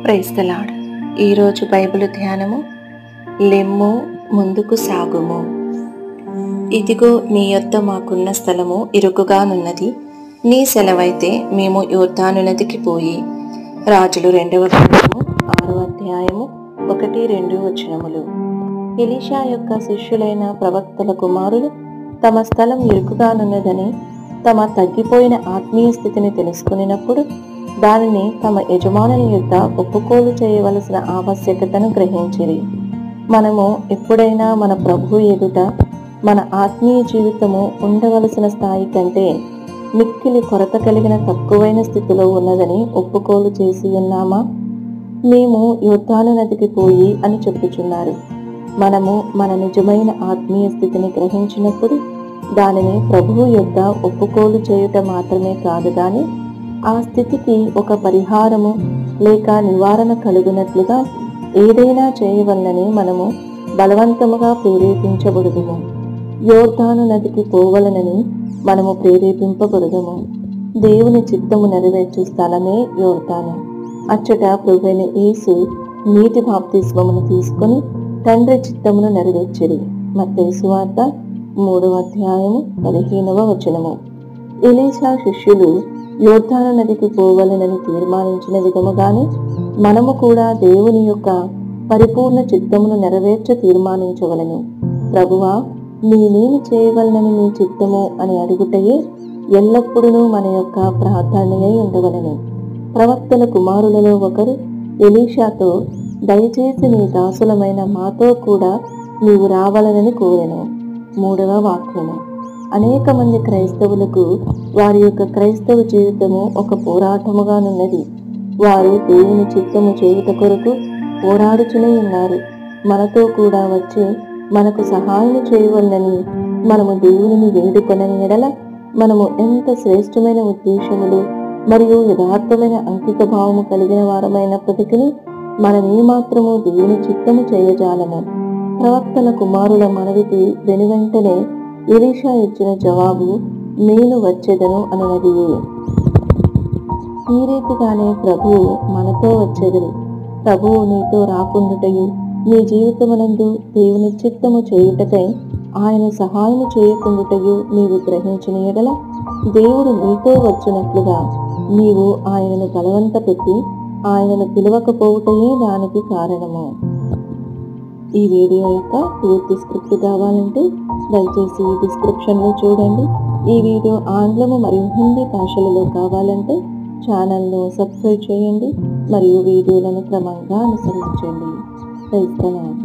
Praise the Lord. ఈరోజు Bible ధ్యానము, లెమ్ము ముందుకు సాగుము. ఇదిగో నీ యొద్ద మాకున్న స్థలము ఇరుకుగానున్నది, నీ సెలవైతే మేము యోర్దాను నదికి పోయి. రాజులు 2వ గ్రంథము 6వ అధ్యాయము 1-2 వచనములు. ఎలీషా యొక్క శిష్యులైన ప్రవక్తల కుమారులు తమ స్థలం ఇరుకుగానున్నదని, తమ తగ్గిపోయిన ఆత్మీయ స్థితిని తెలుసుకున్నప్పుడు దానిని తమ యజమానుని యొద్ద ఒప్పుకోలు చేయవలసిన ఆవశ్యకతను గ్రహించిరి. మనము ఎప్పుడైనా మన ప్రభువు ఎదుట మన ఆత్మీయ జీవితము ఉండవలసిన స్థాయి కంటే మిక్కిలి కొరత కలిగిన తక్కువైన స్థితిలో ఉన్నదని ఒప్పుకోలు చేసి ఉన్నామా? మేము యోర్దాను నదికి పోయి అని చెప్పుచున్నారు. మనము మన నిజమైన ఆత్మీయ స్థితిని గ్రహించినప్పుడు దానిని ప్రభువు యొద్ద ఒప్పుకోలు చేయుట మాత్రమే కాదు గాని ఆ స్థితికి ఒక పరిహారము లేక నివారణ కలుగునట్లుగా ఏదైనా చేయవలనని మనము బలవంతముగా ప్రేరేపించబడుదుము. యోర్దాను నదికి పోవలనని మనము ప్రేరేపింపబడుదుము. దేవుని చిత్తము నెరవేర్చు స్థలమే యోర్దాను. అచ్చట ప్రభువైన యేసు నీటి బాప్తిస్మమును తీసుకొని తండ్రి చిత్తమును నెరవేర్చిరి. మత్తయి సువార్త 3వ అధ్యాయము 15వ వచనము. ఎలీషా శిష్యులు యోర్దాను నదికి పోవలనని తీర్మానించిన విధముగానే మనము కూడా దేవుని యొక్క పరిపూర్ణ చిత్తమును నెరవేర్చ తీర్మానించవలను. ప్రభువా, నేనేమి చేయవలనని నీ చిత్తము అని అడుగుటయే ఎల్లప్పుడూ మన యొక్క ప్రార్థనయై ఉండవలను. ప్రవక్తల కుమారులలో ఒకరు ఎలీషాతో, దయచేసి నీ దాసులమైన మాతో కూడా నీవు రావాలనని కోరెను. 3వ వాక్యము. అనేక మంది క్రైస్తవులకు వారి యొక్క క్రైస్తవ జీవితము ఒక పోరాటముగానున్నది. వారు దేవుని చిత్తము చేయుట కొరకు పోరాడుచునే ఉన్నారు. మనతో కూడా వచ్చి మనకు సహాయం చేయవలనని మనము దేవుని వేడుకొనని ఎడల మనము ఎంత శ్రేష్టమైన ఉద్దేశములు మరియు యథార్థమైన అంకిత భావము కలిగిన వారమైనప్పటికీ మనమేమాత్రము దేవుని చిత్తము చేయజాలము. ప్రవక్తల కుమారుల మనవికి వెనువెంటనే ఎలీషా ఇచ్చిన జవాబు, నేను వచ్చేదను అనునదియే. ఈ రీతిగానే ప్రభువు మనతో వచ్చెదరు. ప్రభువు నీతో రాకుండుటయు నీ జీవితమునందు దేవుని చిత్తము చేయుటకై ఆయన సహాయము చేయకుండుటయు నీవు గ్రహించిన ఎడల దేవుడు నీతో వచ్చినట్లుగా నీవు ఆయనను బలవంత పెట్టి ఆయనను పిలవకపోవుటయే దానికి కారణము. ఈ వీడియో యొక్క పూర్తి స్క్రిప్ట్ కావాలంటే దయచేసి డిస్క్రిప్షన్లో చూడండి. ఈ వీడియో ఆంగ్లము మరియు హిందీ భాషలలో కావాలంటే ఛానల్ను సబ్స్క్రైబ్ చేయండి మరియు వీడియోలను క్రమంగా అనుసరించండి. Praise the lord.